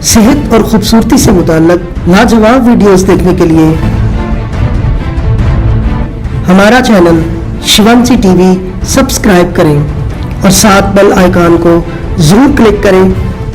सेहत और खूबसूरती से मुताल्लिक लाजवाब वीडियोस देखने के लिए हमारा चैनल शिवांशी टीवी सब्सक्राइब करें और साथ बेल आइकॉन को जरूर क्लिक करें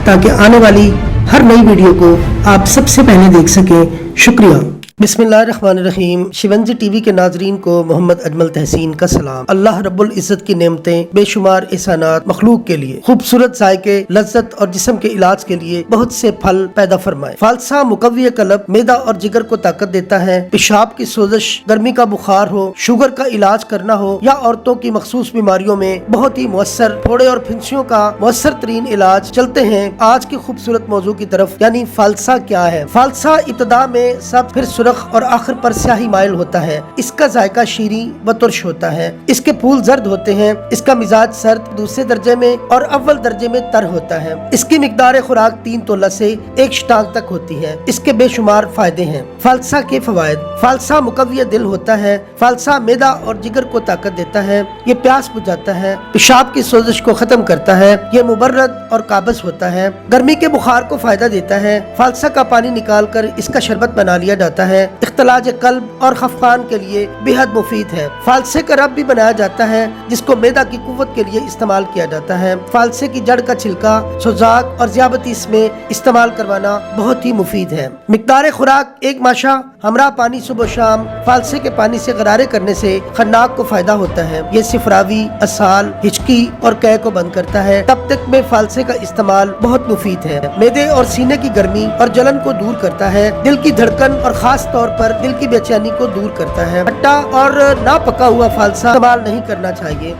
ताकि आने वाली हर नई वीडियो को आप सबसे पहले देख सकें। शुक्रिया। बिस्मिल्लाहिर्रहमानिर्रहीम। शिवांशी टीवी के नाजरीन को मोहम्मद अजमल तहसीन का सलाम। अल्लाह रब्बुल इज़्ज़त की नेमतें बेशुमार एहसानात मखलूक के लिए खूबसूरत जायके, लज्जत और जिस्म के इलाज के लिए बहुत से फल पैदा फरमाए। फालसा मुकव्वी कल्ब, मैदा और जिगर को ताकत देता है। पेशाब की सोजिश, गर्मी का बुखार हो, शुगर का इलाज करना हो या औरतों की मखसूस बीमारियों में बहुत ही मुअस्सर, फोड़े और फिंसियों का मुअस्सर तरीन इलाज। चलते हैं आज की खूबसूरत मौजू की तरफ, यानी फालसा क्या है। फालसा इब्तिदा में सब, फिर सुर्ख और आखिर पर स्याही माइल होता है। इसका जायका शीरी व तुर्श होता है। इसके फूल जर्द होते हैं। इसका मिजाज सर्द, दूसरे दर्जे में और अव्वल दर्जे में तर होता है। इसकी मिकदार खुराक 3 तोला से 1 शतांग तक होती है। इसके बेशुमार फायदे हैं। फालसा के फवायद। फालसा मुकव्वी दिल होता है। फालसा मैदा और जिगर को ताकत देता है। ये प्यास बुझाता है। पेशाब की सोजिश को खत्म करता है। ये मुबर्रद और काबज होता है। गर्मी के बुखार को फायदा देता है। फालसा का पानी निकाल कर इसका शरबत बना लिया जाता है। इख्तिलाज कल्ब और खफकान के लिए बेहद मुफीद है। फालसे का रब भी बनाया जाता है जिसको मैदा की कुव्वत के लिए इस्तेमाल किया जाता है। फालसे की जड़ का छिलका, सुजाक और ज़ियाबतीस में इस्तेमाल करवाना बहुत ही मुफीद है। मिकदार खुराक 1 माशा हमरा पानी सुबह शाम फालसे के पानी से गरारे करने से खन्नाक को फायदा होता है। ये सिफरावी, असाल, हिचकी और कै को बंद करता है। तब तक में फालसे का इस्तेमाल बहुत मुफीद है। मैदे और सीने की गर्मी और जलन को दूर करता है। दिल की धड़कन और खास तौर पर दिल की बेचैनी को दूर करता है। खट्टा और ना पका हुआ फालसा इस्तेमाल नहीं करना चाहिए।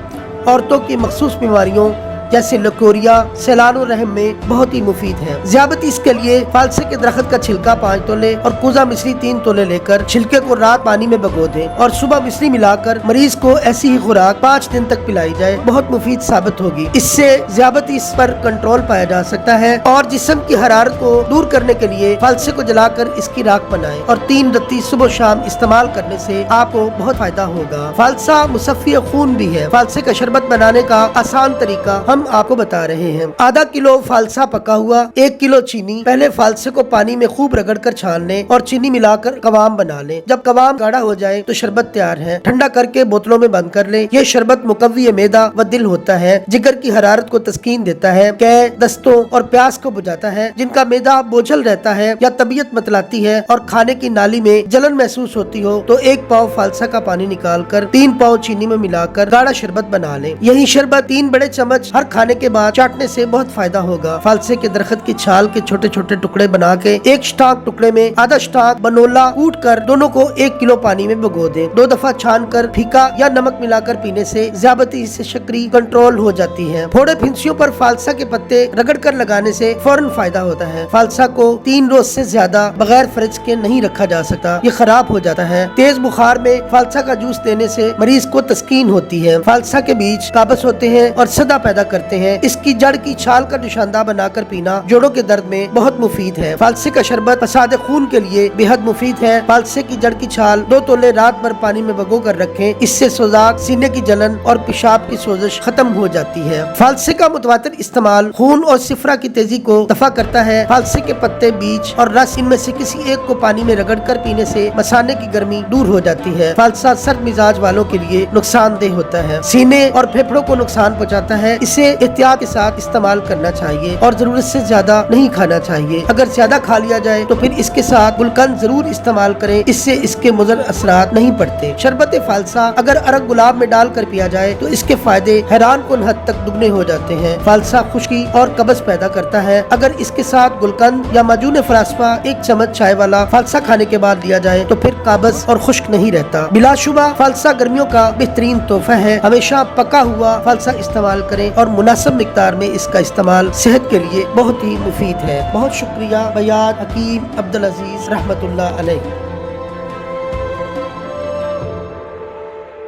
औरतों की मखसूस बीमारियों जैसे लकोरिया, सैलानो रहम में बहुत ही मुफीद है। ज़ियाबतीस के लिए फालसे के दरख्त का छिलका 5 तोले और कूजा मिश्री 3 तोले लेकर छिलके को रात पानी में भिगो दें और सुबह मिश्री मिलाकर मरीज को ऐसी ही खुराक 5 दिन तक पिलाई जाए, बहुत मुफीद साबित होगी। इससे ज़ियाबतीस पर कंट्रोल पाया जा सकता है। और जिस्म की हरारत को दूर करने के लिए फालसे को जलाकर इसकी राख बनाएं और 3 रत्ती सुबह शाम इस्तेमाल करने से आपको बहुत फायदा होगा। फालसा मुसफ़्फ़ी खून भी है। फालसे का शरबत बनाने का आसान तरीका हम आपको बता रहे हैं। आधा किलो फालसा पका हुआ, 1 किलो चीनी। पहले फालसे को पानी में खूब रगड़कर छान लें और चीनी मिलाकर कवाम बना लें। जब कवाम गाढ़ा हो जाए तो शरबत तैयार है। ठंडा करके बोतलों में बंद कर लें। यह शरबत मुकव्वी मैदा व दिल होता है। जिगर की हरारत को तस्कीन देता है। कै, दस्तों और प्यास को बुझाता है। जिनका मैदा बोझल रहता है या तबीयत मतलाती है और खाने की नाली में जलन महसूस होती हो तो 1 पाव फालसा का पानी निकाल कर 3 पाव चीनी में मिलाकर गाढ़ा शरबत बना लें। यही शरबत 3 बड़े चम्मच हर खाने के बाद चाटने से बहुत फायदा होगा। फालसे के दरख्त की छाल के छोटे छोटे टुकड़े बना के 1 शतांग टुकड़े में आधा शतांग बनोला कूट कर दोनों को 1 किलो पानी में भिगो दें। 2 दफा छान कर फीका या नमक मिलाकर पीने से ज़ियाबतीस से शकरी कंट्रोल हो जाती है। फोड़े फिंसियों पर फालसा के पत्ते रगड़ कर लगाने से फौरन फायदा होता है। फालसा को 3 रोज से ज्यादा बगैर फ्रिज के नहीं रखा जा सकता, ये खराब हो जाता है। तेज बुखार में फालसा का जूस देने से मरीज को तस्कीन होती है। फालसा के बीज काबज होते हैं और सदा पैदा करते हैं। इसकी जड़ की छाल का निशानदा बनाकर पीना जोड़ों के दर्द में बहुत मुफीद है। फालसे का शरबत फसाद खून के लिए बेहद मुफीद है। फालसे की जड़ की छाल 2 तोले रात भर पानी में भिगो कर रखें। इससे सुजाक, सीने की जलन और पेशाब की सोजिश खत्म हो जाती है। फालसे का मुतवातिर इस्तेमाल खून और सिफरा की तेजी को दफा करता है। फालसे के पत्ते, बीज और रस, इनमें से किसी एक को पानी में रगड़ कर पीने से मसाने की गर्मी दूर हो जाती है। फालसा सर्द मिजाज वालों के लिए नुकसानदेह होता है। सीने और फेफड़ों को नुकसान पहुँचाता है। इसे एहतियात के साथ इस्तेमाल करना चाहिए और जरूरत से ज्यादा नहीं खाना चाहिए। अगर ज्यादा खा लिया जाए तो फिर इसके साथ गुलकंद जरूर इस्तेमाल करें। इससे इसके मुज़र असरात नहीं पड़ते। शरबत फालसा अगर अरग गुलाब में डाल कर पिया जाए तो इसके फायदे हैरान कुन हद तक दुगने हो जाते हैं। फालसा खुश्की और कब्ज पैदा करता है। अगर इसके साथ गुलकंद या माजून फरास्पा 1 चम्मच चाय वाला फालसा खाने के बाद लिया जाए तो फिर काबज और खुश्क नहीं रहता। बिलाशुबा फालसा गर्मियों का बेहतरीन तोहफा है। हमेशा पका हुआ फालसा इस्तेमाल करें और मुनासिब मिकदार में इसका इस्तेमाल सेहत के लिए बहुत ही मुफीद है। बहुत शुक्रिया। बयाद हकीम अब्दुल अजीज रहमतुल्लाह अलैह।